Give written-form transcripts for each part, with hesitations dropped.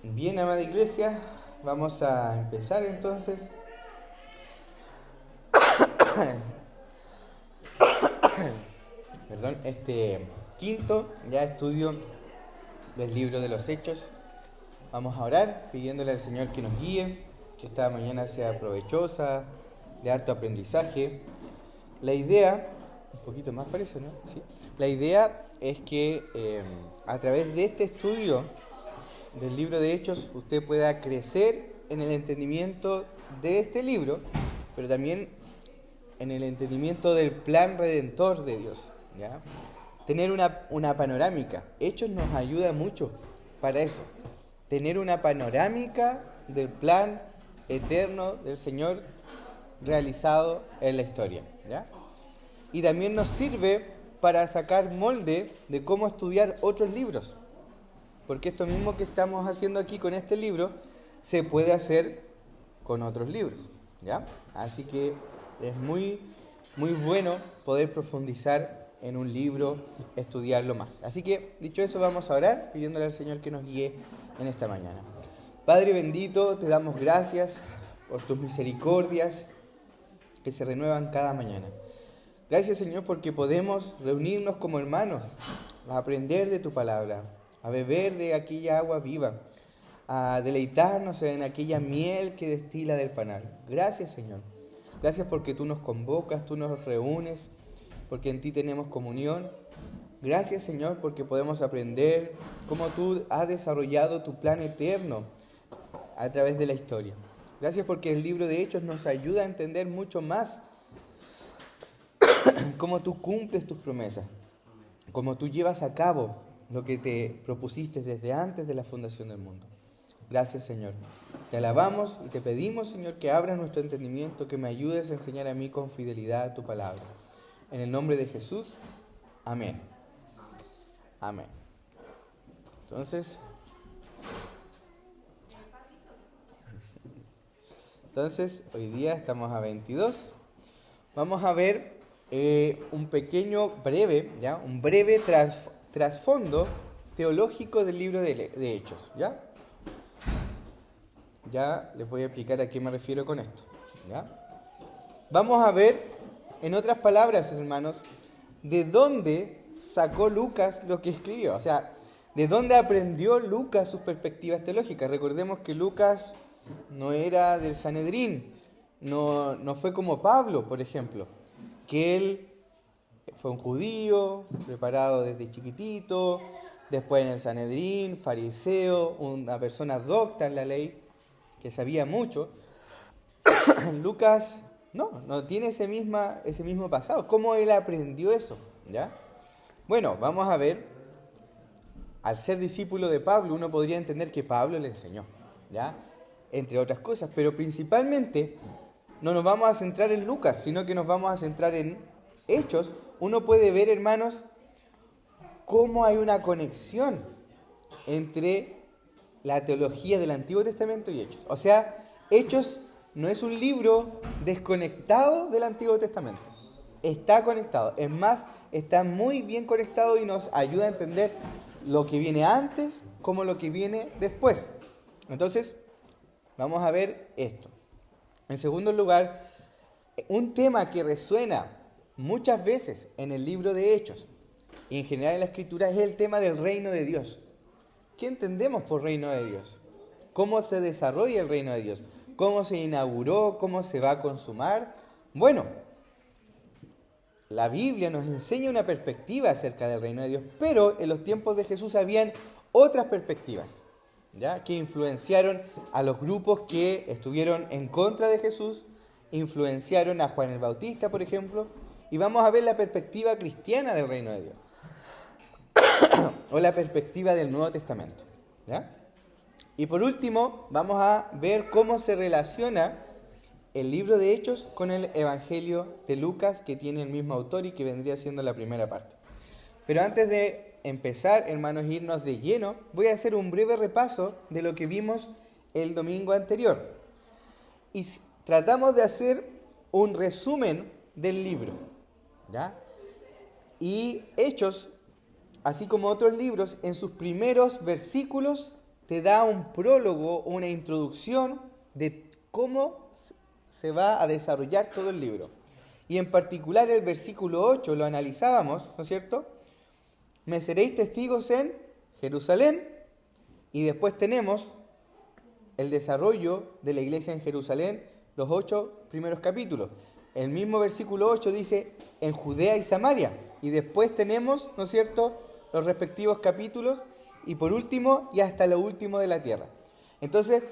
Bien, amada iglesia, vamos a empezar entonces. Perdón, este quinto ya estudio del libro de los Hechos. Vamos a orar pidiéndole al Señor que nos guíe, que esta mañana sea provechosa, de harto aprendizaje. La idea, un poquito más parece, ¿no? Sí. La idea es que a través de este estudio del libro de Hechos usted pueda crecer en el entendimiento de este libro, pero también en el entendimiento del plan redentor de Dios, ¿ya? Tener una panorámica. Hechos nos ayuda mucho para eso. Tener una panorámica del plan eterno del Señor realizado en la historia, ¿ya? Y también nos sirve para sacar molde de cómo estudiar otros libros. Porque esto mismo que estamos haciendo aquí con este libro se puede hacer con otros libros, ¿ya? Así que es muy bueno poder profundizar en un libro, estudiarlo más. Así que, dicho eso, vamos a orar pidiéndole al Señor que nos guíe en esta mañana. Padre bendito, te damos gracias por tus misericordias que se renuevan cada mañana. Gracias, Señor, porque podemos reunirnos como hermanos a aprender de tu palabra, a beber de aquella agua viva, a deleitarnos en aquella miel que destila del panal. Gracias, Señor. Gracias porque tú nos convocas, tú nos reúnes, porque en ti tenemos comunión. Gracias, Señor, porque podemos aprender cómo tú has desarrollado tu plan eterno a través de la historia. Gracias porque el libro de Hechos nos ayuda a entender mucho más cómo tú cumples tus promesas, cómo tú llevas a cabo lo que te propusiste desde antes de la fundación del mundo. Gracias, Señor. Te alabamos y te pedimos, Señor, que abras nuestro entendimiento, que me ayudes a enseñar a mí con fidelidad tu palabra. En el nombre de Jesús, amén. Amén. Entonces, hoy día estamos a 22. Vamos a ver un breve trasfondo teológico del libro de Hechos, ¿ya? Ya les voy a explicar a qué me refiero con esto, ¿ya? Vamos a ver, en otras palabras, hermanos, de dónde sacó Lucas lo que escribió. O sea, de dónde aprendió Lucas sus perspectivas teológicas. Recordemos que Lucas no era del Sanedrín, no fue como Pablo, por ejemplo, que él fue un judío, preparado desde chiquitito, después en el Sanedrín, fariseo, una persona docta en la ley, que sabía mucho. Lucas no tiene ese mismo pasado. ¿Cómo él aprendió eso? ¿Ya? Bueno, vamos a ver. Al ser discípulo de Pablo, uno podría entender que Pablo le enseñó, ¿ya? Entre otras cosas, pero principalmente no nos vamos a centrar en Lucas, sino que nos vamos a centrar en Hechos. Uno puede ver, hermanos, cómo hay una conexión entre la teología del Antiguo Testamento y Hechos. O sea, Hechos no es un libro desconectado del Antiguo Testamento. Está conectado. Es más, está muy bien conectado y nos ayuda a entender lo que viene antes como lo que viene después. Entonces, vamos a ver esto. En segundo lugar, un tema que resuena muchas veces en el libro de Hechos y en general en la Escritura es el tema del reino de Dios. ¿Qué entendemos por reino de Dios? ¿Cómo se desarrolla el reino de Dios? ¿Cómo se inauguró? ¿Cómo se va a consumar? Bueno, la Biblia nos enseña una perspectiva acerca del reino de Dios, pero en los tiempos de Jesús habían otras perspectivas, ¿ya? Que influenciaron a los grupos que estuvieron en contra de Jesús, influenciaron a Juan el Bautista, por ejemplo, y vamos a ver la perspectiva cristiana del reino de Dios. O la perspectiva del Nuevo Testamento, ¿ya? Y por último, vamos a ver cómo se relaciona el libro de Hechos con el Evangelio de Lucas, que tiene el mismo autor y que vendría siendo la primera parte. Pero antes de empezar, hermanos, irnos de lleno, voy a hacer un breve repaso de lo que vimos el domingo anterior. Y tratamos de hacer un resumen del libro, ¿ya? Y Hechos, así como otros libros, en sus primeros versículos te da un prólogo, una introducción de cómo se va a desarrollar todo el libro. Y en particular el versículo 8 lo analizábamos, ¿no es cierto? Me seréis testigos en Jerusalén, y después tenemos el desarrollo de la iglesia en Jerusalén, los 8 primeros capítulos. El mismo versículo 8 dice en Judea y Samaria, y después tenemos, ¿no es cierto?, los respectivos capítulos, y por último, y hasta lo último de la tierra. Entonces,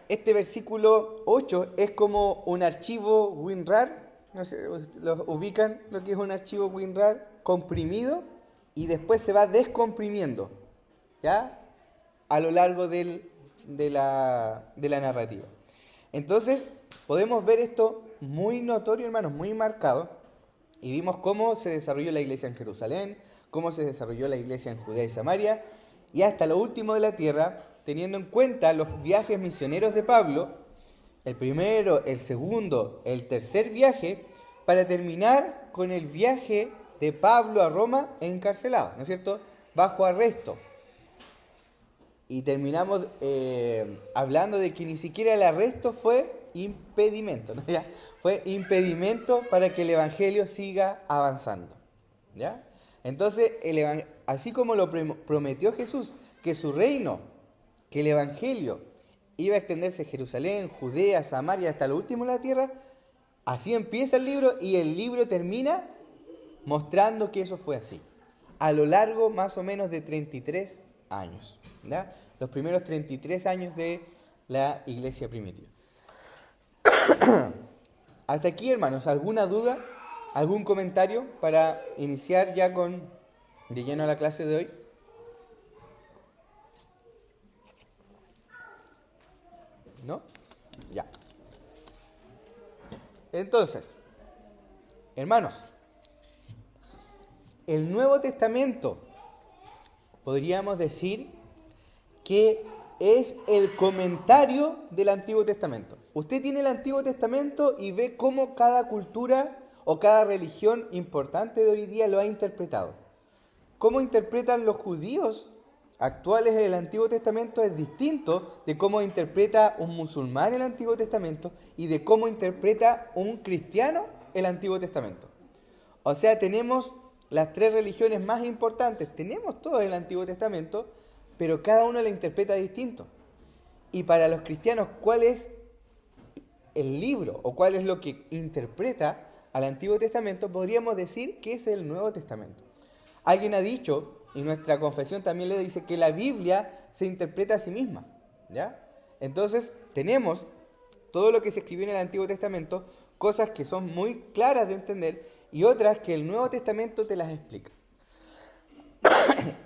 este versículo 8 es como un archivo WinRAR, no sé, ¿lo ubican lo que es un archivo WinRAR? Comprimido, y después se va descomprimiendo, ¿ya?, a lo largo de la narrativa. Entonces, podemos ver esto muy notorio, hermanos, muy marcado, y vimos cómo se desarrolló la iglesia en Jerusalén, cómo se desarrolló la iglesia en Judea y Samaria, y hasta lo último de la tierra, teniendo en cuenta los viajes misioneros de Pablo, el primero, el segundo, el tercer viaje, para terminar con el viaje de Pablo a Roma encarcelado, ¿no es cierto?, bajo arresto. Y terminamos hablando de que ni siquiera el arresto fue impedimento, ¿no? ¿Ya? Fue impedimento para que el evangelio siga avanzando, ¿ya? Entonces, así como lo prometió Jesús, que su reino, que el evangelio iba a extenderse a Jerusalén, Judea, Samaria, hasta lo último de la tierra, así empieza el libro, y el libro termina mostrando que eso fue así, a lo largo más o menos de 33 años, ¿ya? Los primeros 33 años de la iglesia primitiva. Hasta aquí, hermanos, ¿alguna duda? ¿Algún comentario para iniciar ya de lleno la clase de hoy? ¿No? Ya. Entonces, hermanos, el Nuevo Testamento, podríamos decir que es el comentario del Antiguo Testamento. Usted tiene el Antiguo Testamento y ve cómo cada cultura o cada religión importante de hoy día lo ha interpretado. Cómo interpretan los judíos actuales el Antiguo Testamento es distinto de cómo interpreta un musulmán el Antiguo Testamento y de cómo interpreta un cristiano el Antiguo Testamento. O sea, tenemos las tres religiones más importantes, tenemos todo el Antiguo Testamento, pero cada uno la interpreta distinto. Y para los cristianos, ¿cuál es el libro o cuál es lo que interpreta al Antiguo Testamento? Podríamos decir que es el Nuevo Testamento. Alguien ha dicho, y nuestra confesión también le dice, que la Biblia se interpreta a sí misma, ¿ya? Entonces, tenemos todo lo que se escribió en el Antiguo Testamento, cosas que son muy claras de entender y otras que el Nuevo Testamento te las explica.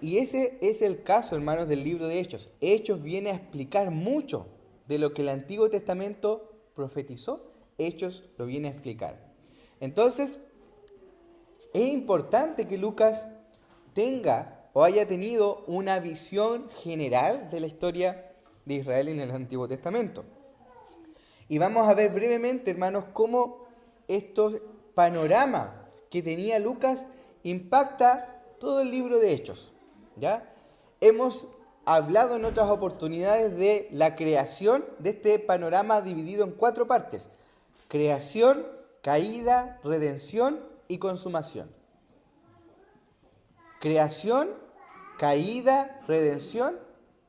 Y ese es el caso, hermanos, del libro de Hechos. Hechos viene a explicar mucho de lo que el Antiguo Testamento profetizó. Hechos lo viene a explicar. Entonces, es importante que Lucas tenga o haya tenido una visión general de la historia de Israel en el Antiguo Testamento. Y vamos a ver brevemente, hermanos, cómo estos panoramas que tenía Lucas impacta todo el libro de Hechos, ¿ya? Hemos hablado en otras oportunidades de la creación de este panorama dividido en 4 partes: creación, caída, redención y consumación. Creación, caída, redención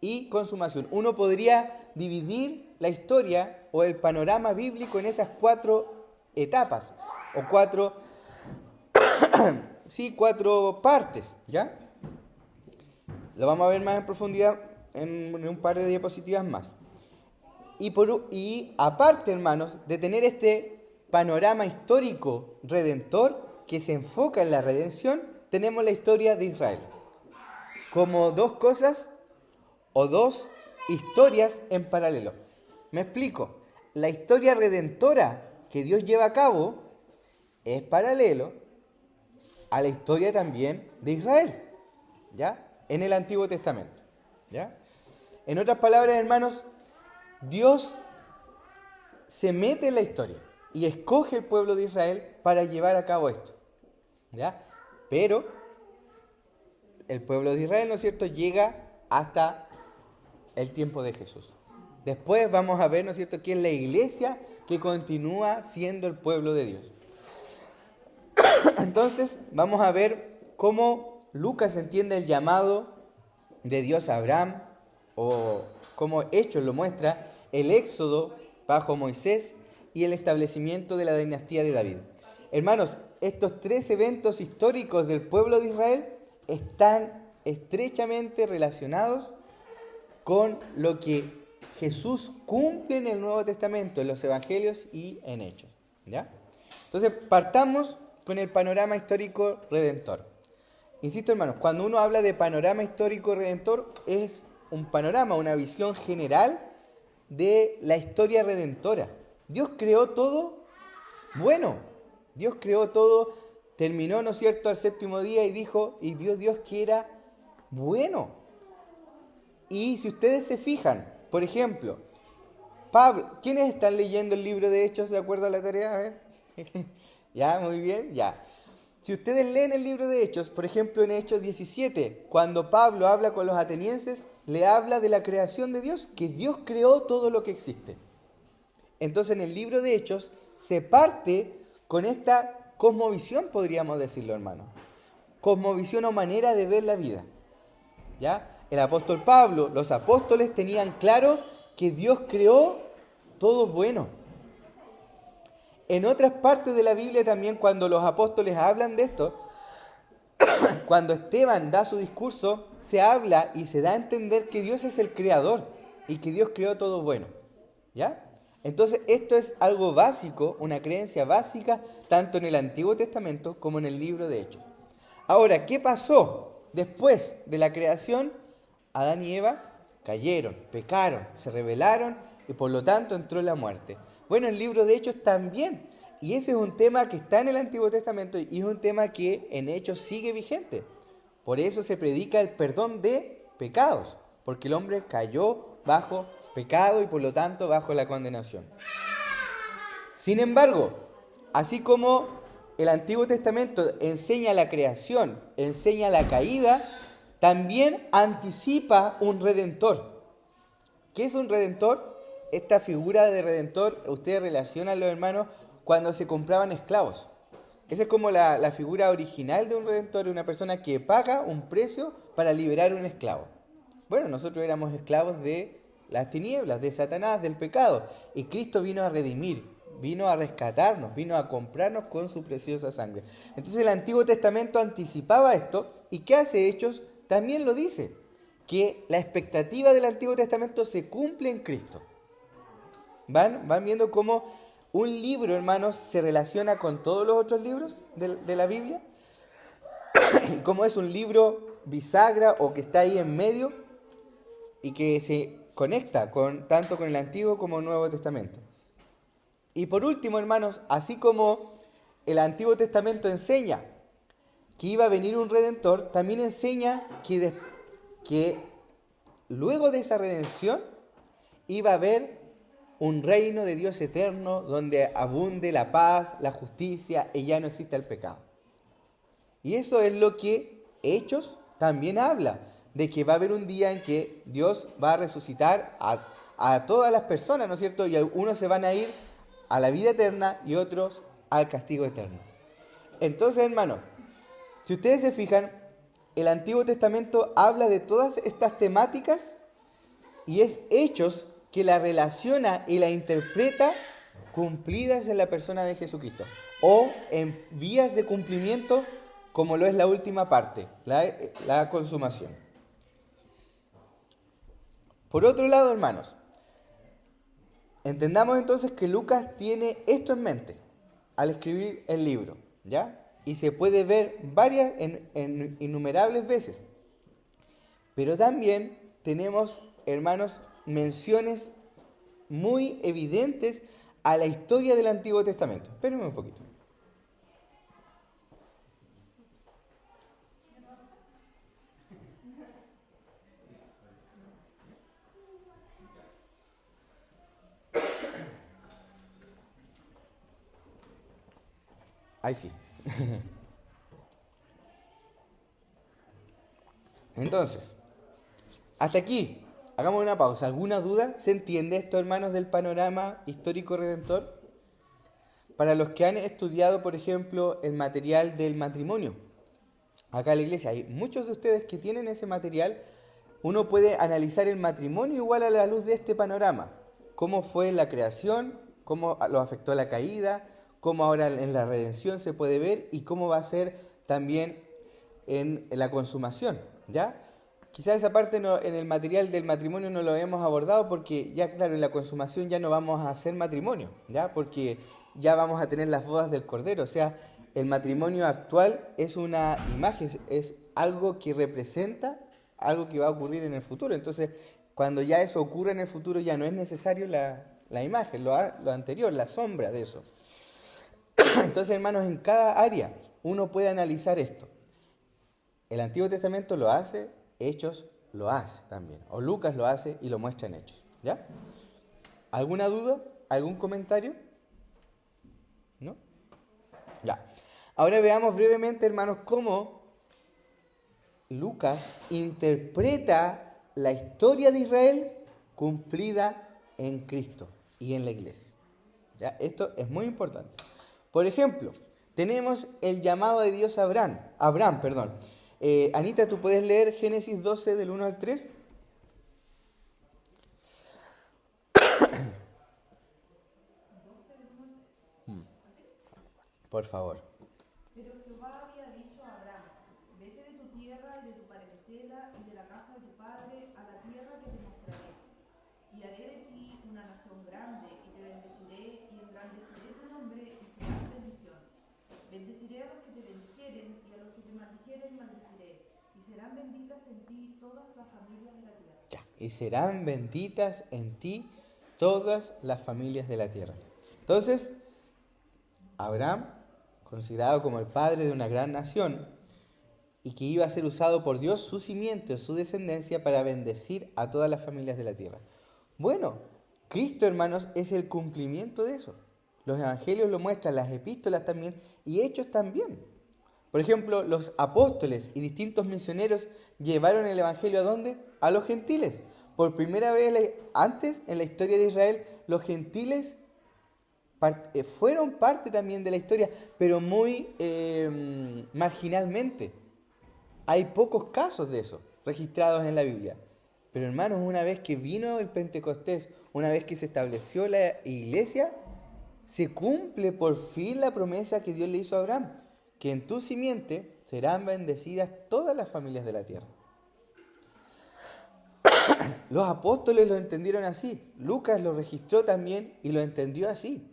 y consumación. Uno podría dividir la historia o el panorama bíblico en esas 4 etapas o 4 partes, ¿ya? Lo vamos a ver más en profundidad en un par de diapositivas más. Y aparte, hermanos, de tener este panorama histórico redentor que se enfoca en la redención, tenemos la historia de Israel. Como 2 cosas o 2 historias en paralelo. Me explico. La historia redentora que Dios lleva a cabo es paralelo a la historia también de Israel, ¿ya? En el Antiguo Testamento, ¿ya? En otras palabras, hermanos, Dios se mete en la historia y escoge el pueblo de Israel para llevar a cabo esto, ¿ya? Pero el pueblo de Israel, ¿no es cierto?, llega hasta el tiempo de Jesús. Después vamos a ver, ¿no es cierto?, que es la iglesia que continúa siendo el pueblo de Dios. Entonces, vamos a ver cómo Lucas entiende el llamado de Dios a Abraham, o cómo Hechos lo muestra, el éxodo bajo Moisés y el establecimiento de la dinastía de David. Hermanos, estos tres eventos históricos del pueblo de Israel están estrechamente relacionados con lo que Jesús cumple en el Nuevo Testamento, en los Evangelios y en Hechos, ¿ya? Entonces, partamos con el panorama histórico redentor. Insisto, hermanos, cuando uno habla de panorama histórico redentor, es un panorama, una visión general de la historia redentora. Dios creó todo bueno. Dios creó todo, terminó, ¿no es cierto?, al séptimo día y dijo, y vio Dios que era bueno. Y si ustedes se fijan, por ejemplo, Pablo, ¿quiénes están leyendo el libro de Hechos de acuerdo a la tarea? A ver. Ya, muy bien, ya. Si ustedes leen el libro de Hechos, por ejemplo en Hechos 17, cuando Pablo habla con los atenienses, le habla de la creación de Dios, que Dios creó todo lo que existe. Entonces en el libro de Hechos se parte con esta cosmovisión, podríamos decirlo, hermano. Cosmovisión o manera de ver la vida. ¿Ya? El apóstol Pablo, los apóstoles tenían claro que Dios creó todo bueno. En otras partes de la Biblia también, cuando los apóstoles hablan de esto, cuando Esteban da su discurso, se habla y se da a entender que Dios es el creador y que Dios creó todo bueno. ¿Ya? Entonces, esto es algo básico, una creencia básica, tanto en el Antiguo Testamento como en el libro de Hechos. Ahora, ¿qué pasó después de la creación? Adán y Eva cayeron, pecaron, se rebelaron y por lo tanto entró la muerte. Bueno, el libro de Hechos también. Y ese es un tema que está en el Antiguo Testamento y es un tema que en Hechos sigue vigente. Por eso se predica el perdón de pecados, porque el hombre cayó bajo pecado y por lo tanto bajo la condenación. Sin embargo, así como el Antiguo Testamento enseña la creación, enseña la caída, también anticipa un redentor. ¿Qué es un redentor? Esta figura de redentor, ustedes relacionan, los hermanos, cuando se compraban esclavos. Esa es como la figura original de un redentor, una persona que paga un precio para liberar un esclavo. Bueno, nosotros éramos esclavos de las tinieblas, de Satanás, del pecado. Y Cristo vino a redimir, vino a rescatarnos, vino a comprarnos con su preciosa sangre. Entonces el Antiguo Testamento anticipaba esto. ¿Y qué hace Hechos? También lo dice, que la expectativa del Antiguo Testamento se cumple en Cristo. ¿Van viendo cómo un libro, hermanos, se relaciona con todos los otros libros de la Biblia? Y cómo es un libro bisagra o que está ahí en medio y que se conecta tanto con el Antiguo como el Nuevo Testamento. Y por último, hermanos, así como el Antiguo Testamento enseña que iba a venir un Redentor, también enseña que luego de esa redención iba a haber un reino de Dios eterno donde abunde la paz, la justicia y ya no exista el pecado. Y eso es lo que Hechos también habla, de que va a haber un día en que Dios va a resucitar a todas las personas, ¿no es cierto? Y unos se van a ir a la vida eterna y otros al castigo eterno. Entonces, hermanos, si ustedes se fijan, el Antiguo Testamento habla de todas estas temáticas y es Hechos que la relaciona y la interpreta cumplidas en la persona de Jesucristo o en vías de cumplimiento, como lo es la última parte, la consumación. Por otro lado, hermanos, entendamos entonces que Lucas tiene esto en mente al escribir el libro, ¿ya? Y se puede ver en innumerables veces. Pero también tenemos, hermanos, menciones muy evidentes a la historia del Antiguo Testamento. Espérenme un poquito. Ahí sí. Entonces, hasta aquí hagamos una pausa. ¿Alguna duda? ¿Se entiende esto, hermanos, del panorama histórico redentor? Para los que han estudiado, por ejemplo, el material del matrimonio, acá en la iglesia hay muchos de ustedes que tienen ese material. Uno puede analizar el matrimonio igual a la luz de este panorama. Cómo fue la creación, cómo lo afectó la caída, cómo ahora en la redención se puede ver y cómo va a ser también en la consumación, ¿ya? Quizás esa parte en el material del matrimonio no lo hemos abordado porque ya, claro, en la consumación ya no vamos a hacer matrimonio, ¿ya? Porque ya vamos a tener las bodas del Cordero. O sea, el matrimonio actual es una imagen, es algo que representa algo que va a ocurrir en el futuro. Entonces, cuando ya eso ocurre en el futuro, ya no es necesario la imagen, lo anterior, la sombra de eso. Entonces, hermanos, en cada área uno puede analizar esto. El Antiguo Testamento lo hace, Hechos lo hace también. O Lucas lo hace y lo muestra en Hechos. ¿Ya? ¿Alguna duda? ¿Algún comentario? ¿No? Ya. Ahora veamos brevemente, hermanos, cómo Lucas interpreta la historia de Israel cumplida en Cristo y en la iglesia. ¿Ya? Esto es muy importante. Por ejemplo, tenemos el llamado de Dios a Abraham. Anita, ¿tú puedes leer Génesis 12 del 1 al 3? Por favor. Pero Jehová había dicho a Abraham: vete de tu tierra y de tu parentela y de la casa de tu padre a la tierra que te mostraré. Y haré de ti una nación grande, y te bendeciré y engrandeceré tu nombre y serás bendición. Bendeciré a los que te bendijeren y a los que te maldijeren maldeciré. Y serán benditas en ti todas las familias de la tierra. Ya. Y serán benditas en ti todas las familias de la tierra. Entonces, Abraham, considerado como el padre de una gran nación, y que iba a ser usado por Dios, su simiente, su descendencia, para bendecir a todas las familias de la tierra. Bueno, Cristo, hermanos, es el cumplimiento de eso. Los evangelios lo muestran, las epístolas también, y Hechos también. Por ejemplo, los apóstoles y distintos misioneros llevaron el evangelio ¿a dónde? A los gentiles. Por primera vez antes, en la historia de Israel, los gentiles fueron parte también de la historia, pero muy marginalmente. Hay pocos casos de eso registrados en la Biblia. Pero hermanos, una vez que vino el Pentecostés, una vez que se estableció la iglesia, se cumple por fin la promesa que Dios le hizo a Abraham, que en tu simiente serán bendecidas todas las familias de la tierra. Los apóstoles lo entendieron así, Lucas lo registró también y lo entendió así.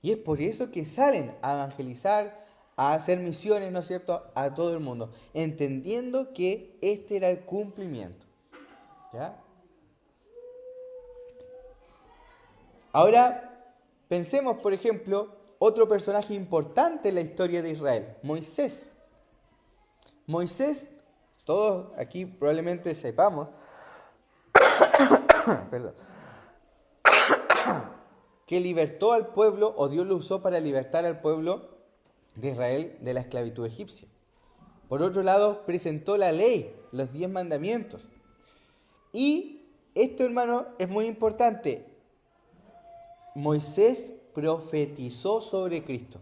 Y es por eso que salen a evangelizar, a hacer misiones, ¿no es cierto?, a todo el mundo, entendiendo que este era el cumplimiento. ¿Ya? Ahora, pensemos, por ejemplo, otro personaje importante en la historia de Israel, Moisés. Moisés, todos aquí probablemente sepamos, perdón, que libertó al pueblo, o Dios lo usó para libertar al pueblo de Israel de la esclavitud egipcia. Por otro lado, presentó la ley, los 10 mandamientos. Y esto, hermano, es muy importante. Moisés profetizó sobre Cristo.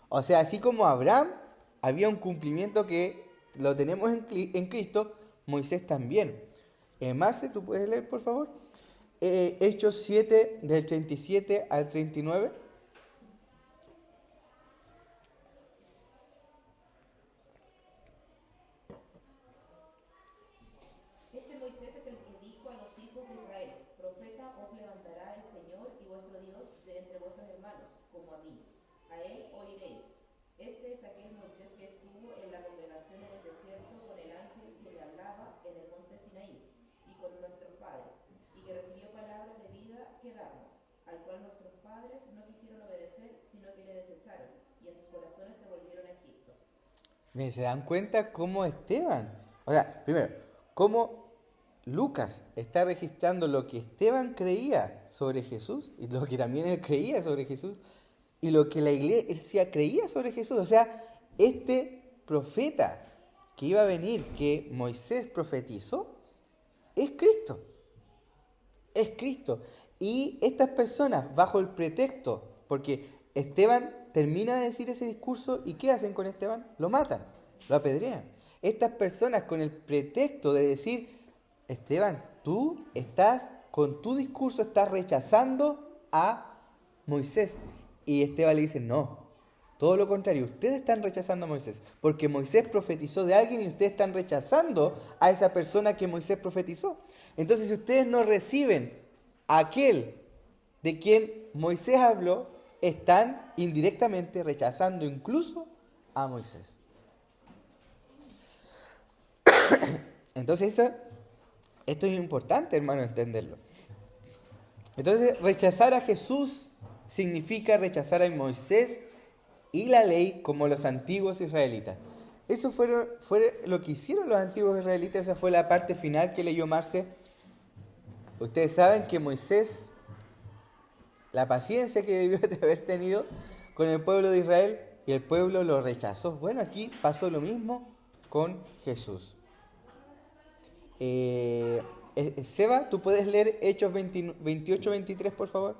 O sea, así como Abraham había un cumplimiento que lo tenemos en Cristo, Moisés también. Marce, ¿tú puedes leer, por favor? Hechos 7, del 37 al 39. Este Moisés es el que dijo a los hijos de Israel: profeta os levantará el Señor y vuestro Dios de entre vuestros hermanos, como a mí. A él oiréis. Este es aquel Moisés que estuvo en la congregación en el desierto con el ángel que le hablaba en el monte Sinaí, y con nuestros padres, y que recibió palabra de vida que darnos, al cual nuestros padres no quisieron obedecer, sino que le desecharon, y a sus corazones se volvieron a Egipto. Bien, ¿se dan cuenta cómo Esteban? O sea, primero, cómo Lucas está registrando lo que Esteban creía sobre Jesús, y lo que también él creía sobre Jesús, y lo que la iglesia creía sobre Jesús. O sea, este profeta que iba a venir, que Moisés profetizó, es Cristo. Es Cristo. Y estas personas, bajo el pretexto, porque Esteban termina de decir ese discurso, ¿y qué hacen con Esteban? Lo matan, lo apedrean. Estas personas, con el pretexto de decir, Esteban, tú estás, con tu discurso, estás rechazando a Moisés. Y Esteban le dice, no, todo lo contrario, ustedes están rechazando a Moisés, porque Moisés profetizó de alguien y ustedes están rechazando a esa persona que Moisés profetizó. Entonces, si ustedes no reciben a aquel de quien Moisés habló, están indirectamente rechazando incluso a Moisés. Entonces, esto es importante, hermano, entenderlo. Entonces, rechazar a Jesús significa rechazar a Moisés y la ley como los antiguos israelitas. Eso fue lo que hicieron los antiguos israelitas. Esa fue la parte final que leyó Marce. Ustedes saben que Moisés, la paciencia que debió de haber tenido con el pueblo de Israel, y el pueblo lo rechazó. Bueno, aquí pasó lo mismo con Jesús. Seba, ¿tú puedes leer Hechos 28-23, por favor?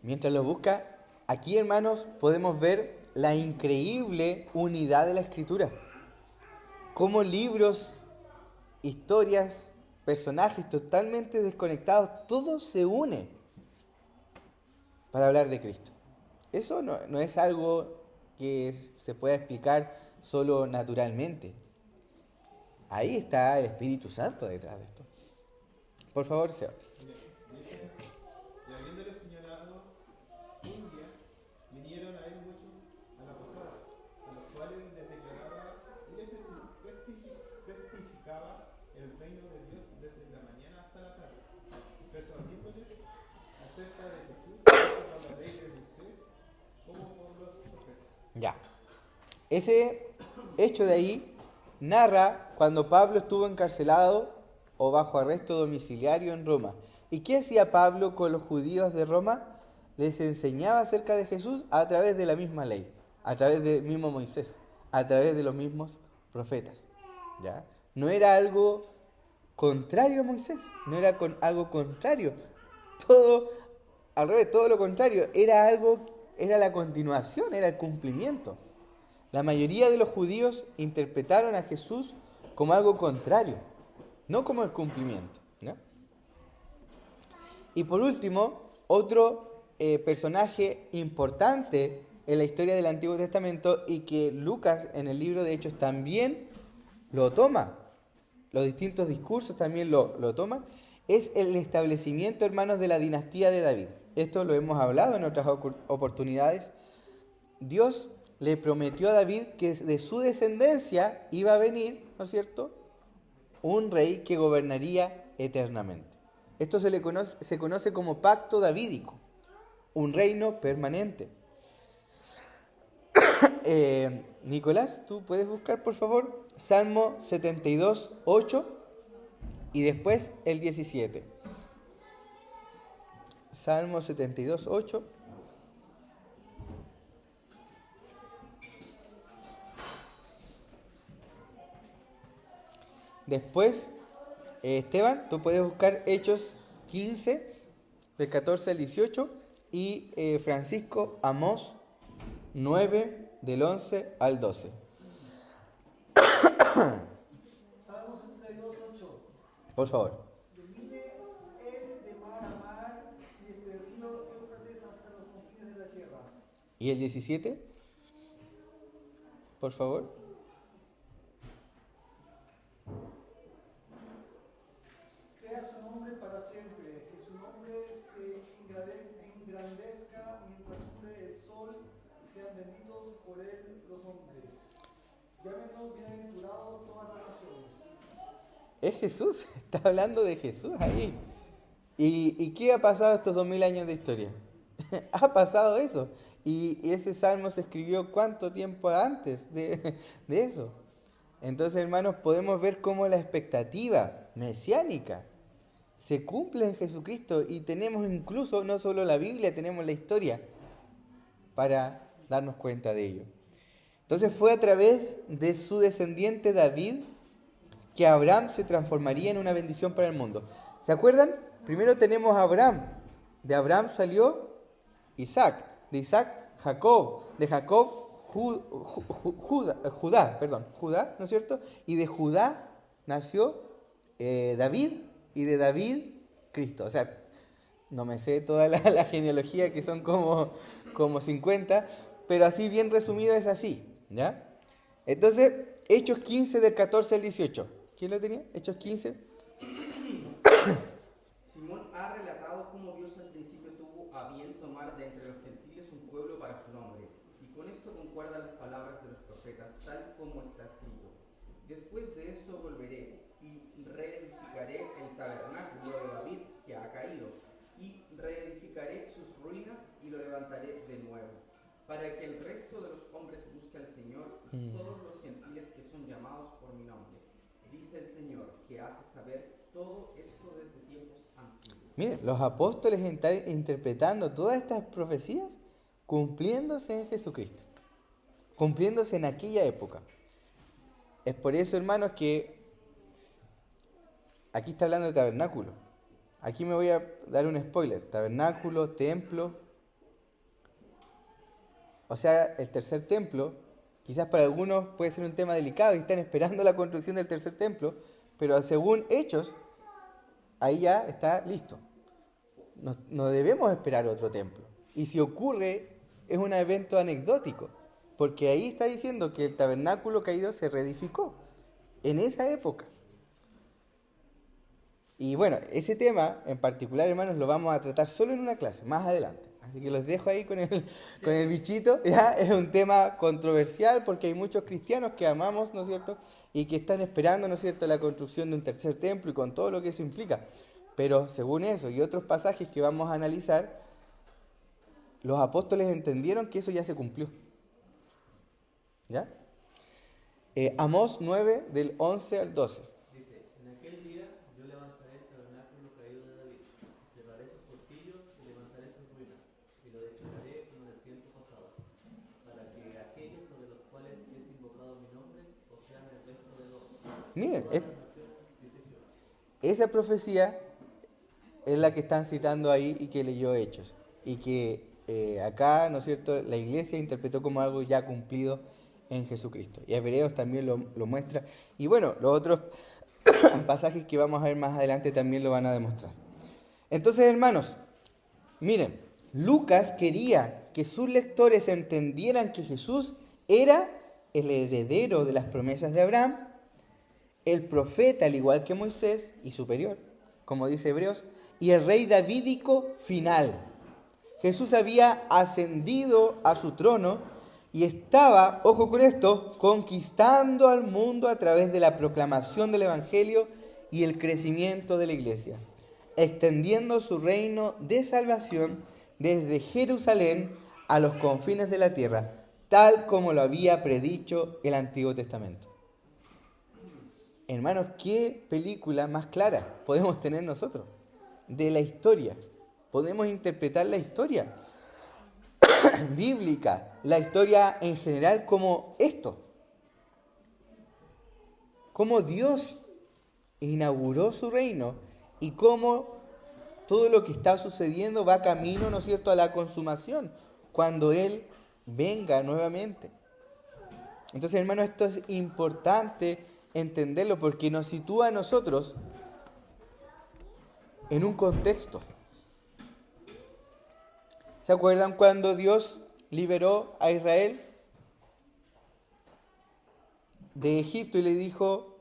Mientras lo busca, aquí, hermanos, podemos ver la increíble unidad de la Escritura. Cómo libros, historias, personajes totalmente desconectados, todo se une para hablar de Cristo. Eso no es algo que se pueda explicar solo naturalmente. Ahí está el Espíritu Santo detrás de esto. Por favor, Seba. Y habiéndole señalado un día, vinieron a él muchos a la posada, a los cuales les declaraba y les testificaba el reino de Dios desde la mañana hasta la tarde, persuadiéndoles acerca de Jesús, tanto por la ley de Moisés como por los profetas. Ya. Ese hecho de ahí narra cuando Pablo estuvo encarcelado o bajo arresto domiciliario en Roma. ¿Y qué hacía Pablo con los judíos de Roma? Les enseñaba acerca de Jesús a través de la misma ley, a través del mismo Moisés, a través de los mismos profetas. ¿Ya? No era algo contrario a Moisés, no era algo contrario. Todo, al revés, todo lo contrario, era la continuación, era el cumplimiento. La mayoría de los judíos interpretaron a Jesús como algo contrario, no como el cumplimiento, ¿no? Y por último, otro personaje importante en la historia del Antiguo Testamento y que Lucas en el libro de Hechos también lo toma, los distintos discursos también lo toman, es el establecimiento, hermanos, de la dinastía de David. Esto lo hemos hablado en otras oportunidades. Dios le prometió a David que de su descendencia iba a venir, ¿no es cierto?, un rey que gobernaría eternamente. Esto se conoce como pacto davídico, un reino permanente. Nicolás, ¿tú puedes buscar, por favor, Salmo 72, 8 y después el 17? Salmo 72, 8. Después, Esteban, tú puedes buscar Hechos 15, del 14 al 18, y Francisco, Amós 9, del 11 al 12. Salmo 72, 8. Por favor. Domine él de mar a mar y este río Éufrates hasta los confines de la tierra. ¿Y el 17? Por favor. Sea su nombre para siempre, que su nombre se engrandezca mientras cure el sol y sean benditos por él los hombres. Llámenos bienaventurados todas las naciones. Es Jesús, está hablando de Jesús ahí. ¿Y qué ha pasado estos 2000 años de historia? Ha pasado eso. Y ese salmo se escribió ¿cuánto tiempo antes de eso? Entonces, hermanos, podemos ver cómo la expectativa mesiánica se cumple en Jesucristo y tenemos incluso, no solo la Biblia, tenemos la historia para darnos cuenta de ello. Entonces fue a través de su descendiente David que Abraham se transformaría en una bendición para el mundo. ¿Se acuerdan? Primero tenemos a Abraham. De Abraham salió Isaac. De Isaac, Jacob. De Jacob, Judá, ¿no es cierto? Y de Judá nació David, y de David, Cristo. O sea, no me sé toda la genealogía, que son como 50, pero así bien resumido es así, ¿ya? Entonces, Hechos 15 del 14 al 18. ¿Quién lo tenía? Hechos 15. Simón ha relatado cómo Dios al principio tuvo a bien tomar de entre los gentiles un pueblo para su nombre, y con esto concuerdan las palabras de los profetas, tal como está escrito. Después de eso volveré y reedificaré el tabernáculo de David que ha caído, y reedificaré sus ruinas y lo levantaré de nuevo, para que el resto de los hombres busque al Señor, y todos los gentiles que son llamados por mi nombre. Dice el Señor, que hace saber todo esto desde tiempos antiguos. Miren, los apóstoles están interpretando todas estas profecías cumpliéndose en Jesucristo, cumpliéndose en aquella época. Es por eso, hermanos, que aquí está hablando de tabernáculo. Aquí me voy a dar un spoiler. Tabernáculo, templo. O sea, el tercer templo, quizás para algunos puede ser un tema delicado y están esperando la construcción del tercer templo, pero según Hechos, ahí ya está listo. No debemos esperar otro templo. Y si ocurre, es un evento anecdótico, porque ahí está diciendo que el tabernáculo caído se reedificó en esa época. Y bueno, ese tema en particular, hermanos, lo vamos a tratar solo en una clase, más adelante. Así que los dejo ahí con el bichito. ¿Ya? Es un tema controversial porque hay muchos cristianos que amamos, ¿no es cierto? Y que están esperando, ¿no es cierto?, la construcción de un tercer templo y con todo lo que eso implica. Pero según eso y otros pasajes que vamos a analizar, los apóstoles entendieron que eso ya se cumplió. ¿Ya? Amós 9, del 11 al 12. Dice, en aquel día yo levantaré el tabernáculo caído de David, y cerraré sus portillos y levantaré sus ruinas, y lo edificaré como en el tiempo pasado, para que aquellos sobre los cuales es invocado mi nombre, o sean el resto de los Miren, todas las naciones, dice Jehová. esa profecía es la que están citando ahí y que leyó Hechos. Y que acá, ¿no es cierto?, la iglesia interpretó como algo ya cumplido en Jesucristo. Y Hebreos también lo muestra. Y bueno, los otros pasajes que vamos a ver más adelante también lo van a demostrar. Entonces, hermanos, miren, Lucas quería que sus lectores entendieran que Jesús era el heredero de las promesas de Abraham, el profeta al igual que Moisés y superior, como dice Hebreos, y el rey davídico final. Jesús había ascendido a su trono y estaba, ojo con esto, conquistando al mundo a través de la proclamación del Evangelio y el crecimiento de la iglesia, extendiendo su reino de salvación desde Jerusalén a los confines de la tierra, tal como lo había predicho el Antiguo Testamento. Hermanos, ¿qué película más clara podemos tener nosotros de la historia? Podemos interpretar la historia bíblica, la historia en general como esto. Cómo Dios inauguró su reino y cómo todo lo que está sucediendo va camino, ¿no es cierto?, a la consumación, cuando Él venga nuevamente. Entonces, hermanos, esto es importante entenderlo porque nos sitúa a nosotros en un contexto. ¿Se acuerdan cuando Dios liberó a Israel de Egipto y le dijo,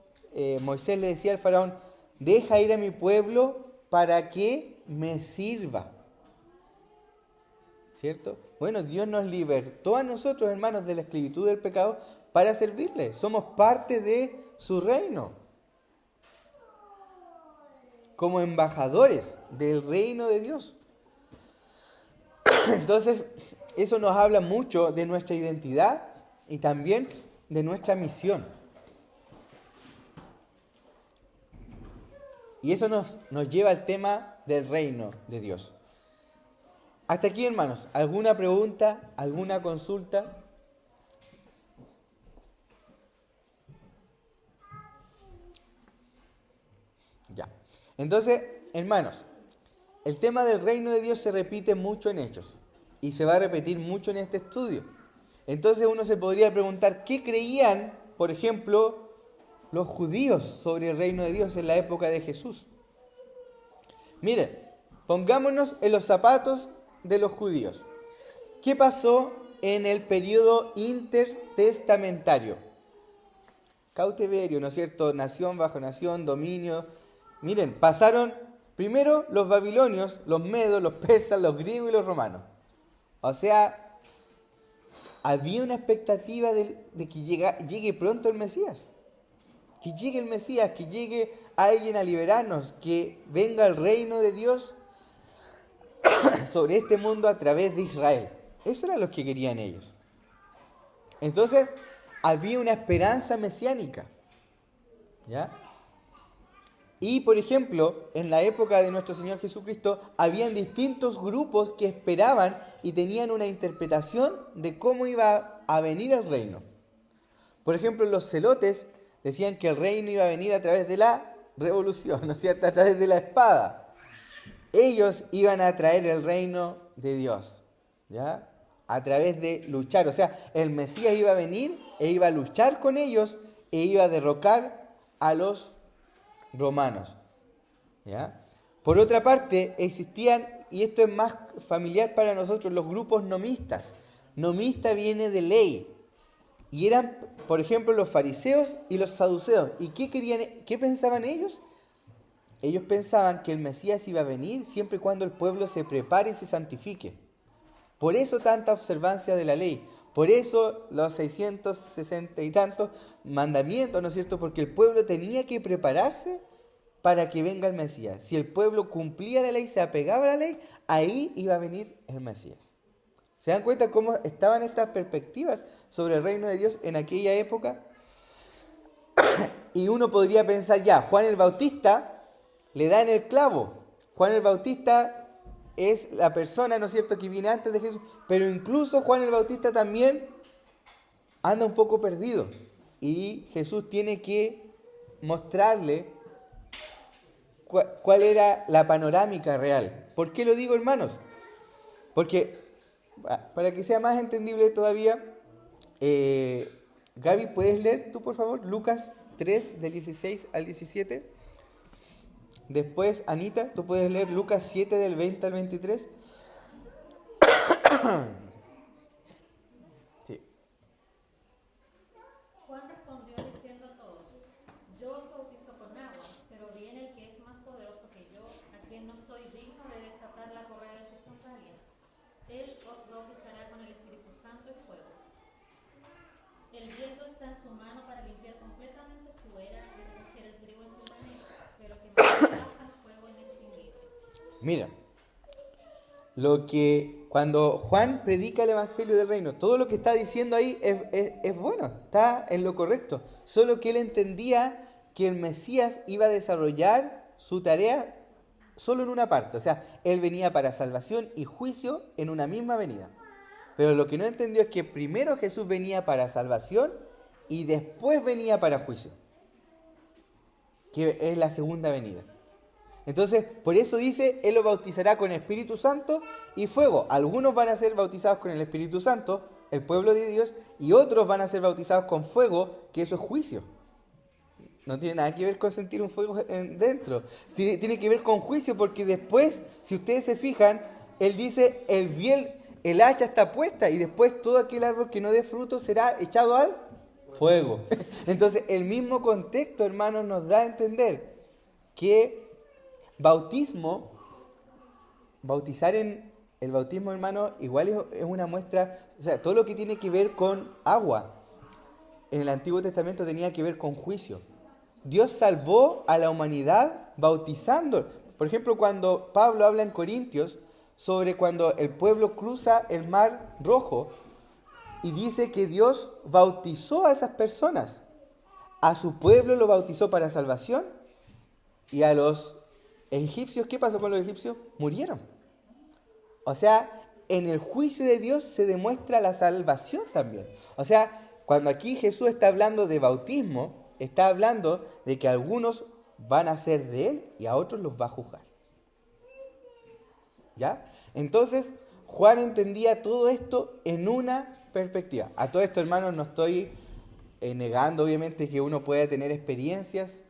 Moisés le decía al faraón, deja ir a mi pueblo para que me sirva? ¿Cierto? Bueno, Dios nos libertó a nosotros, hermanos, de la esclavitud del pecado para servirle. Somos parte de su reino. Como embajadores del reino de Dios. Entonces, eso nos habla mucho de nuestra identidad y también de nuestra misión. Y eso nos lleva al tema del reino de Dios. Hasta aquí, hermanos, ¿alguna pregunta? ¿Alguna consulta? Entonces, hermanos, el tema del reino de Dios se repite mucho en Hechos y se va a repetir mucho en este estudio. Entonces uno se podría preguntar, ¿qué creían, por ejemplo, los judíos sobre el reino de Dios en la época de Jesús? Miren, pongámonos en los zapatos de los judíos. ¿Qué pasó en el periodo intertestamentario? Cautiverio, ¿no es cierto? Nación bajo nación, dominio. Miren, pasaron primero los babilonios, los medos, los persas, los griegos y los romanos. O sea, había una expectativa de que llegue pronto el Mesías. Que llegue el Mesías, que llegue alguien a liberarnos, que venga el reino de Dios sobre este mundo a través de Israel. Eso era lo que querían ellos. Entonces, había una esperanza mesiánica. ¿Ya? Y, por ejemplo, en la época de nuestro Señor Jesucristo, habían distintos grupos que esperaban y tenían una interpretación de cómo iba a venir el reino. Por ejemplo, los celotes decían que el reino iba a venir a través de la revolución, ¿no es cierto? A través de la espada. Ellos iban a traer el reino de Dios, ¿ya? A través de luchar. O sea, el Mesías iba a venir e iba a luchar con ellos e iba a derrocar a los romanos, ¿ya? Por otra parte, existían, y esto es más familiar para nosotros, los grupos nomistas. Nomista viene de ley. Y eran, por ejemplo, los fariseos y los saduceos. ¿Y qué pensaban ellos? Ellos pensaban que el Mesías iba a venir siempre y cuando el pueblo se prepare y se santifique. Por eso tanta observancia de la ley. Por eso los 660 y tantos mandamientos, ¿no es cierto? Porque el pueblo tenía que prepararse para que venga el Mesías. Si el pueblo cumplía la ley, se apegaba a la ley, ahí iba a venir el Mesías. ¿Se dan cuenta cómo estaban estas perspectivas sobre el reino de Dios en aquella época? Y uno podría pensar, ya, Juan el Bautista le da en el clavo. Juan el Bautista es la persona, ¿no es cierto?, que viene antes de Jesús. Pero incluso Juan el Bautista también anda un poco perdido. Y Jesús tiene que mostrarle cuál era la panorámica real. ¿Por qué lo digo, hermanos? Porque, para que sea más entendible todavía, Gaby, ¿puedes leer tú, por favor? Lucas 3, del 16 al 17. Después, Anita, ¿tú puedes leer Lucas 7, del 20 al 23? Sí. Juan respondió diciendo a todos: Yo os bautizo con agua, pero viene el que es más poderoso que yo, a quien no soy digno de desatar la correa de sus sandalias. Él os bautizará con el Espíritu Santo y fuego. El viento está en su mano para limpiar completamente su era y recoger el trigo en sus graneros, pero que al fuego inextinguible. Mira, cuando Juan predica el Evangelio del Reino, todo lo que está diciendo ahí es bueno, está en lo correcto. Solo que él entendía que el Mesías iba a desarrollar su tarea solo en una parte. O sea, él venía para salvación y juicio en una misma venida. Pero lo que no entendió es que primero Jesús venía para salvación y después venía para juicio, que es la segunda venida. Entonces, por eso dice, Él los bautizará con Espíritu Santo y fuego. Algunos van a ser bautizados con el Espíritu Santo, el pueblo de Dios, y otros van a ser bautizados con fuego, que eso es juicio. No tiene nada que ver con sentir un fuego dentro. Tiene que ver con juicio, porque después, si ustedes se fijan, Él dice, el hacha está puesta, y después todo aquel árbol que no dé fruto será echado al fuego. Entonces, el mismo contexto, hermanos, nos da a entender que bautizar en el bautismo, hermano, igual es una muestra, o sea, todo lo que tiene que ver con agua en el Antiguo Testamento tenía que ver con juicio. Dios salvó a la humanidad bautizando. Por ejemplo, cuando Pablo habla en Corintios sobre cuando el pueblo cruza el Mar Rojo y dice que Dios bautizó a esas personas. A su pueblo lo bautizó para salvación y a los egipcios, ¿qué pasó con los egipcios? Murieron. O sea, en el juicio de Dios se demuestra la salvación también. O sea, cuando aquí Jesús está hablando de bautismo, está hablando de que algunos van a ser de Él y a otros los va a juzgar. ¿Ya? Entonces, Juan entendía todo esto en una perspectiva. A todo esto, hermanos, no estoy negando, obviamente, que uno pueda tener experiencias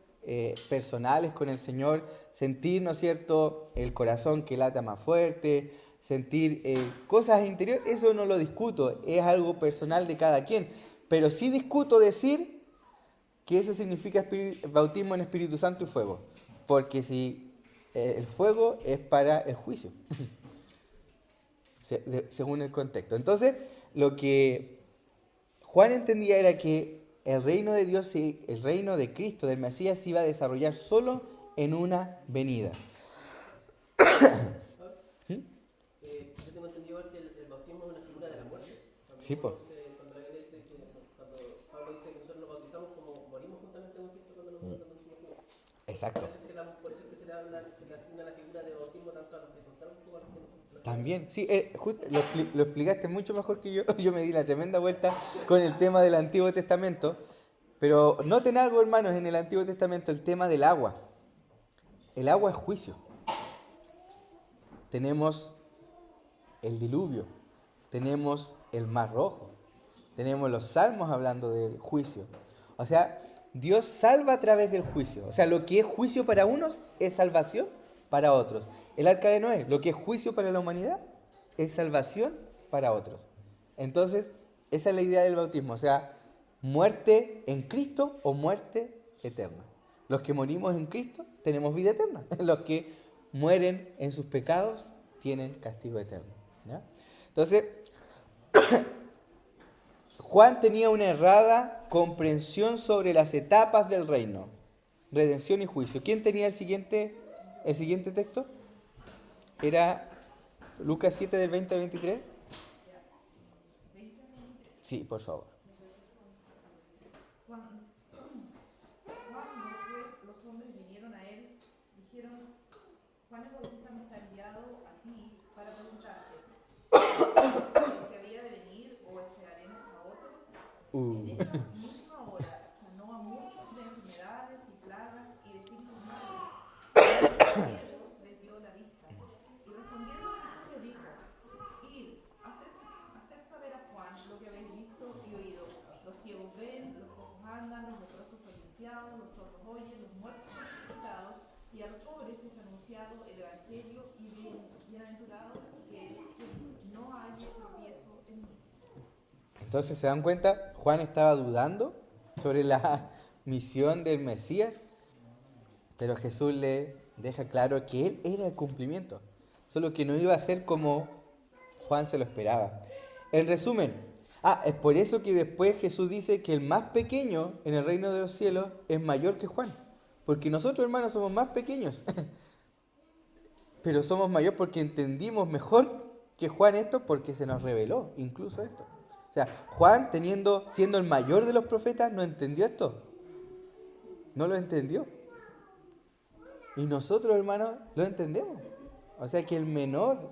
personales con el Señor, sentir, ¿no es cierto?, el corazón que lata más fuerte, sentir cosas interiores, eso no lo discuto, es algo personal de cada quien. Pero sí discuto decir que eso significa bautismo en Espíritu Santo y fuego. Porque si el fuego es para el juicio, según el contexto. Entonces, lo que Juan entendía era que el reino de Dios y el reino de Cristo, del Mesías, se iba a desarrollar solo en una venida. Yo tengo entendido que el bautismo es una figura de la muerte. Sí, pues. Cuando la Biblia dice cuando Pablo dice que nosotros nos bautizamos como morimos juntamente con Cristo cuando nos bautizamos. Exacto. Por eso es que se le asigna la figura de bautismo tanto a los que son salvos como a los que no son. También, sí, lo explicaste mucho mejor que yo. Yo me di la tremenda vuelta con el tema del Antiguo Testamento. Pero noten algo, hermanos, en el Antiguo Testamento, el tema del agua. El agua es juicio. Tenemos el diluvio, tenemos el mar rojo, tenemos los salmos hablando del juicio. O sea, Dios salva a través del juicio. O sea, lo que es juicio para unos es salvación para otros. El arca de Noé, lo que es juicio para la humanidad es salvación para otros. Entonces, esa es la idea del bautismo. O sea, muerte en Cristo o muerte eterna. Los que morimos en Cristo tenemos vida eterna. Los que mueren en sus pecados tienen castigo eterno. ¿Ya? Entonces, Juan tenía una errada comprensión sobre las etapas del reino, redención y juicio. ¿Quién tenía el siguiente texto? ¿Era Lucas 7 del 20 al 23? Sí, por favor. Cuando pues los hombres vinieron a él, dijeron: Juan el Bautista nos ha enviado a ti para preguntarte: ¿el que había de venir o esperaremos a otro? En esa misma hora sanó a muchos de enfermedades y plagas y de espíritus malos. Y les dio la vista. Y respondiendo Jesús les dijo: Id, haced saber a Juan lo que habéis visto y oído. Los ciegos ven, los cojos andan, los leprosos son limpiados, los sordos oyen, los muertos son resucitados, y a los pobres es anunciado el evangelio, y bienaventurados que no haya tropiezo en mí. Entonces, ¿se dan cuenta? Juan estaba dudando sobre la misión del Mesías, pero Jesús le deja claro que él era el cumplimiento, solo que no iba a ser como Juan se lo esperaba. En resumen, es por eso que después Jesús dice que el más pequeño en el reino de los cielos es mayor que Juan, porque nosotros, hermanos, somos más pequeños, pero somos mayor porque entendimos mejor que Juan esto, porque se nos reveló incluso esto. O sea, Juan, siendo el mayor de los profetas, no entendió esto. No lo entendió. Y nosotros, hermanos, lo entendemos. O sea que el menor,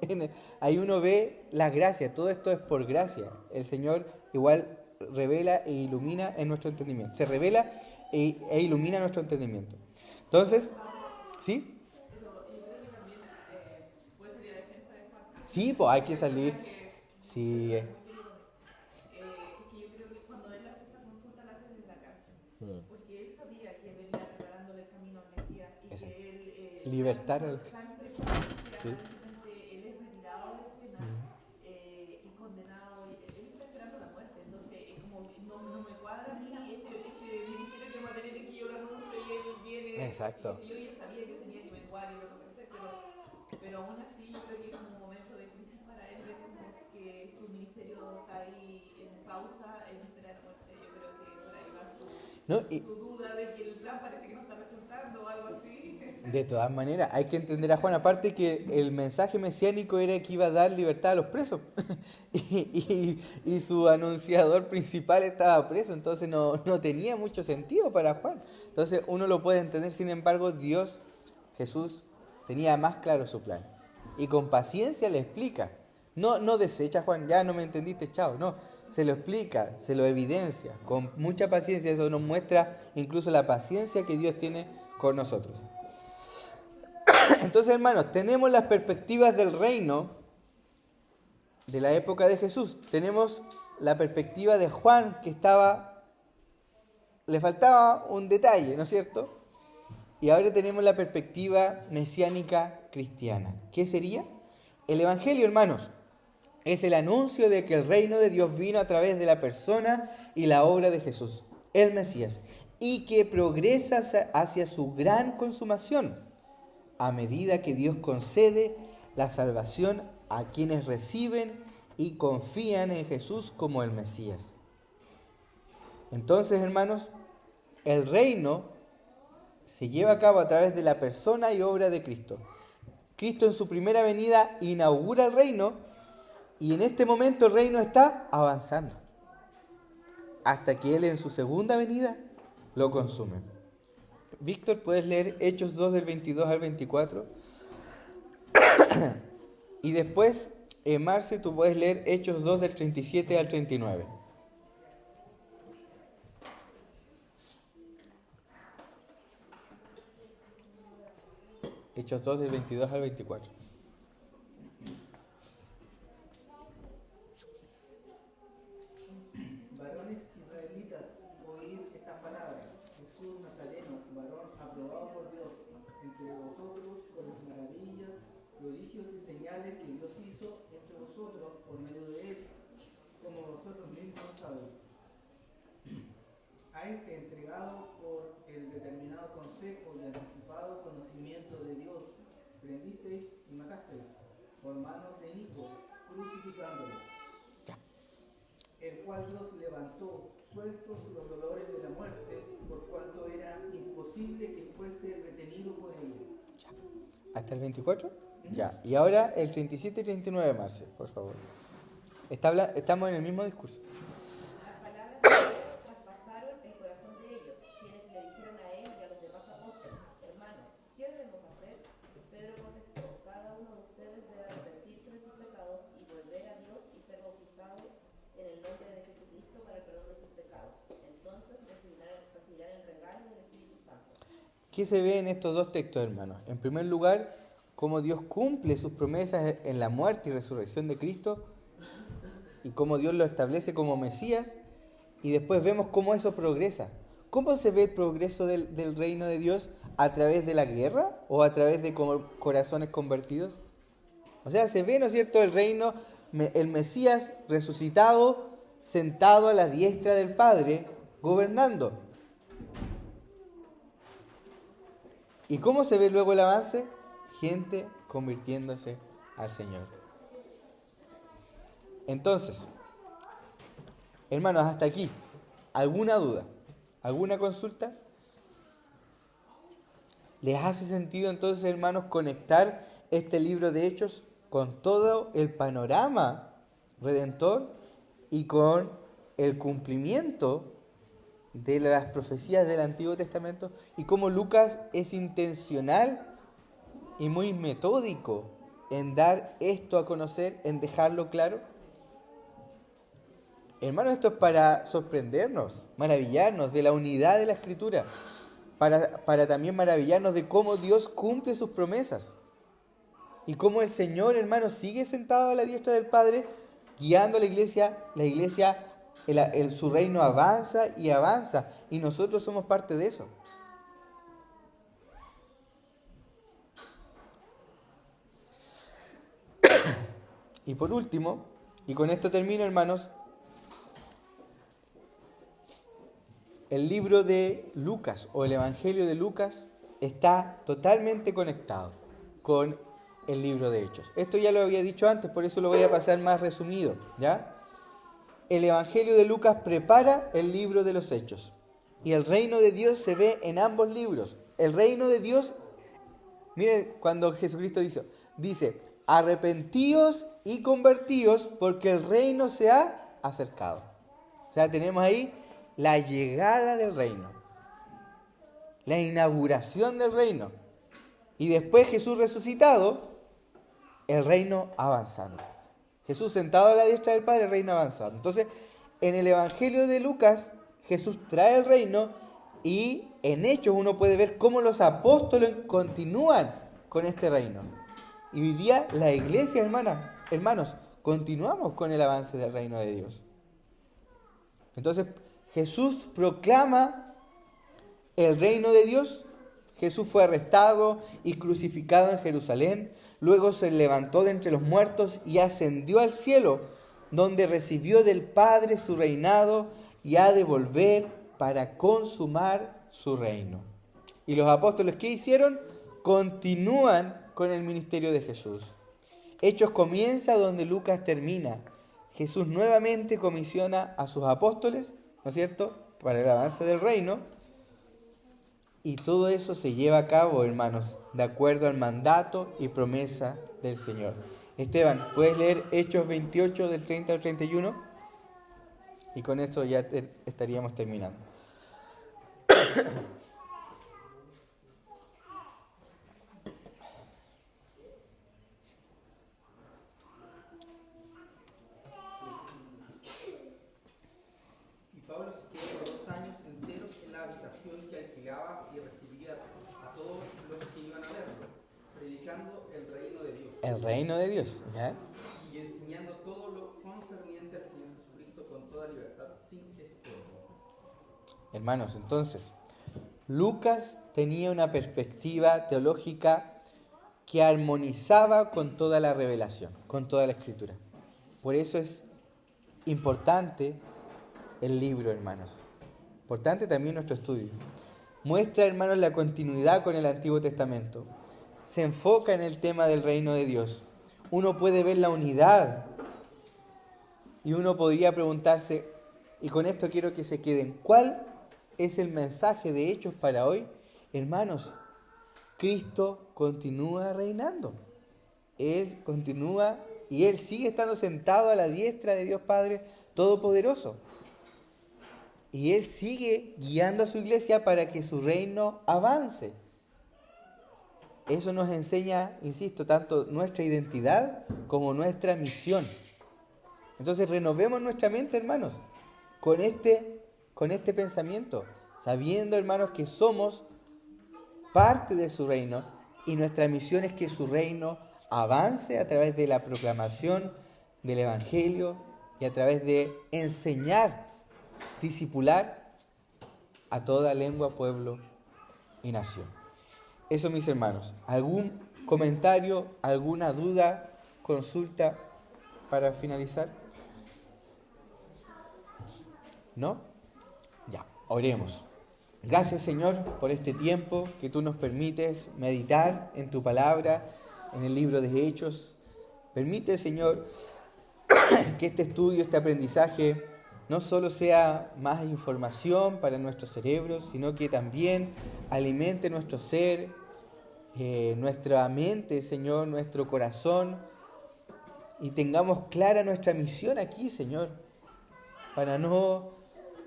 ahí uno ve la gracia, todo esto es por gracia. El Señor igual revela e ilumina en nuestro entendimiento. Se revela e ilumina nuestro entendimiento. Entonces, ¿sí? Sí, pues hay que salir. Sí. Que yo creo que cuando él hace esta consulta la hace desde la cárcel, porque él sabía que él venía preparándole el camino al Mesías y Exacto. que él Libertar al... tan preparado que Sí. aparentemente él es retirado de escena y condenado, y él está esperando la muerte. Entonces es como no me cuadra a mí este ministerio que va a tener que yo lo anuncio y él viene. Exacto. Y él sabía que tenía que menguar y lo que sea, pero aún así yo creo que es un momento de crisis para él, ver como que su ministerio está ahí en pausa en espera de la muerte. Yo creo que por ahí va su duda de que el plan parece que no está resultando o algo así. De todas maneras, hay que entender a Juan, aparte que el mensaje mesiánico era que iba a dar libertad a los presos y su anunciador principal estaba preso, entonces no tenía mucho sentido para Juan. Entonces uno lo puede entender, sin embargo, Jesús, tenía más claro su plan y con paciencia le explica. No desecha a Juan, ya no me entendiste, chao, no. Se lo explica, se lo evidencia, con mucha paciencia. Eso nos muestra incluso la paciencia que Dios tiene con nosotros. Entonces, hermanos, tenemos las perspectivas del reino de la época de Jesús. Tenemos la perspectiva de Juan, que le faltaba un detalle, ¿no es cierto? Y ahora tenemos la perspectiva mesiánica cristiana. ¿Qué sería? El Evangelio, hermanos, es el anuncio de que el reino de Dios vino a través de la persona y la obra de Jesús, el Mesías, y que progresa hacia su gran consumación a medida que Dios concede la salvación a quienes reciben y confían en Jesús como el Mesías. Entonces, hermanos, el reino se lleva a cabo a través de la persona y obra de Cristo. Cristo en su primera venida inaugura el reino y en este momento el reino está avanzando hasta que Él en su segunda venida lo consume. Víctor, ¿puedes leer Hechos 2 del 22 al 24? Y después, Marce, tú puedes leer Hechos 2 del 37 al 39. Hechos 2 del 22 al 24. Varones israelitas, oíd estas palabras. Jesús Nazareno, varón aprobado por Dios, entre vosotros con las maravillas, prodigios y señales que Dios hizo entre vosotros por medio de él, como vosotros mismos sabéis. A este entregado por el determinado consejo y anticipado conocimiento de Dios, prendisteis y matasteis por manos de inicuos, crucificándole, el cual Dios levantó, sueltos los dolores de la muerte, por cuanto era imposible que fuese retenido por ello. ¿Hasta el 24? Ya. Y ahora el 37 y 39, Marce, por favor. Estamos en el mismo discurso. Las palabras de Dios traspasaron el corazón de ellos, quienes le dijeron a él y a los demás apóstoles: hermanos, ¿qué debemos hacer? Pedro contestó: cada uno de ustedes debe arrepentirse de sus pecados y volver a Dios y ser bautizado en el nombre de Jesucristo para el perdón de sus pecados. Entonces recibirán el regalo del Espíritu Santo. ¿Qué se ve en estos dos textos, hermanos? En primer lugar, cómo Dios cumple sus promesas en la muerte y resurrección de Cristo y cómo Dios lo establece como Mesías, y después vemos cómo eso progresa. ¿Cómo se ve el progreso del reino de Dios? ¿A través de la guerra o a través de corazones convertidos? O sea, se ve, ¿no es cierto?, el reino, el Mesías resucitado, sentado a la diestra del Padre, gobernando. ¿Y cómo se ve luego el avance? Gente convirtiéndose al Señor. Entonces, hermanos, hasta aquí, ¿alguna duda? ¿Alguna consulta? ¿Les hace sentido entonces, hermanos, conectar este libro de Hechos con todo el panorama redentor y con el cumplimiento de las profecías del Antiguo Testamento? Y cómo Lucas es intencional y muy metódico en dar esto a conocer, en dejarlo claro. Hermanos, esto es para sorprendernos, maravillarnos de la unidad de la Escritura, para también maravillarnos de cómo Dios cumple sus promesas y cómo el Señor, hermanos, sigue sentado a la diestra del Padre, guiando a la iglesia, su reino avanza y avanza, y nosotros somos parte de eso. Y por último, y con esto termino, hermanos, el libro de Lucas o el Evangelio de Lucas está totalmente conectado con el libro de Hechos. Esto ya lo había dicho antes, por eso lo voy a pasar más resumido, ¿ya? El Evangelio de Lucas prepara el libro de los Hechos. Y el reino de Dios se ve en ambos libros. El reino de Dios, miren cuando Jesucristo dice, arrepentíos y convertíos porque el reino se ha acercado. O sea, tenemos ahí la llegada del reino, la inauguración del reino. Y después Jesús resucitado, el reino avanzando. Jesús sentado a la diestra del Padre, el reino avanzando. Entonces, en el Evangelio de Lucas, Jesús trae el reino Y en Hechos uno puede ver cómo los apóstoles continúan con este reino. Y hoy día la iglesia, hermanos, continuamos con el avance del reino de Dios. Entonces Jesús proclama el reino de Dios. Jesús fue arrestado y crucificado en Jerusalén. Luego se levantó de entre los muertos y ascendió al cielo, donde recibió del Padre su reinado y ha de volver para consumar su reino. ¿Y los apóstoles qué hicieron? Continúan con el ministerio de Jesús. Hechos comienza donde Lucas termina. Jesús nuevamente comisiona a sus apóstoles, ¿no es cierto?, para el avance del reino. Y todo eso se lleva a cabo, hermanos, de acuerdo al mandato y promesa del Señor. Esteban, ¿puedes leer Hechos 28 del 30 al 31? Y con esto ya estaríamos terminando. Y Pablo se quedó por 2 años enteros en la habitación que alquilaba y recibía a todos los que iban a verlo, predicando el reino de Dios. El reino de Dios, ¿ya? Y enseñando todo lo concerniente al Señor Jesucristo con toda libertad, sin estorbo. Hermanos, entonces, Lucas tenía una perspectiva teológica que armonizaba con toda la revelación, con toda la escritura. Por eso es importante el libro, hermanos. Importante también nuestro estudio. Muestra, hermanos, la continuidad con el Antiguo Testamento. Se enfoca en el tema del reino de Dios. Uno puede ver la unidad y uno podría preguntarse, y con esto quiero que se queden, ¿cuál es el mensaje de Hechos para hoy? Hermanos, Cristo continúa reinando. Él continúa y Él sigue estando sentado a la diestra de Dios Padre Todopoderoso. Y Él sigue guiando a su iglesia para que su reino avance. Eso nos enseña, insisto, tanto nuestra identidad como nuestra misión. Entonces renovemos nuestra mente, hermanos, con este pensamiento, sabiendo, hermanos, que somos parte de su reino y nuestra misión es que su reino avance a través de la proclamación del Evangelio y a través de enseñar, discipular a toda lengua, pueblo y nación. Eso, mis hermanos. ¿Algún comentario, alguna duda, consulta para finalizar? ¿No? Ya, oremos. Gracias, Señor, por este tiempo que tú nos permites meditar en tu palabra, en el libro de Hechos. Permite, Señor, que este estudio, este aprendizaje, no solo sea más información para nuestros cerebros, sino que también alimente nuestro ser, nuestra mente, Señor, nuestro corazón, y tengamos clara nuestra misión aquí, Señor, para no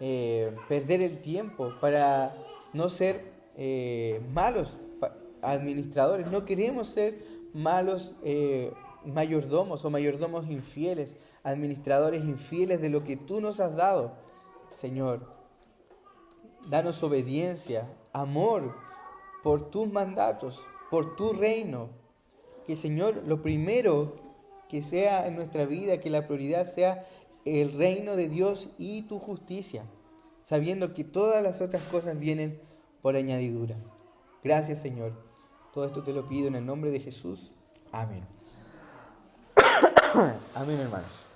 perder el tiempo, para no ser malos administradores. No queremos ser malos mayordomos o mayordomos infieles, administradores infieles de lo que tú nos has dado. Señor, danos obediencia, amor por tus mandatos, por tu reino. Que, Señor, lo primero que sea en nuestra vida, que la prioridad sea el reino de Dios y tu justicia, sabiendo que todas las otras cosas vienen por añadidura. Gracias, Señor. Todo esto te lo pido en el nombre de Jesús. Amén. Amén, hermanos.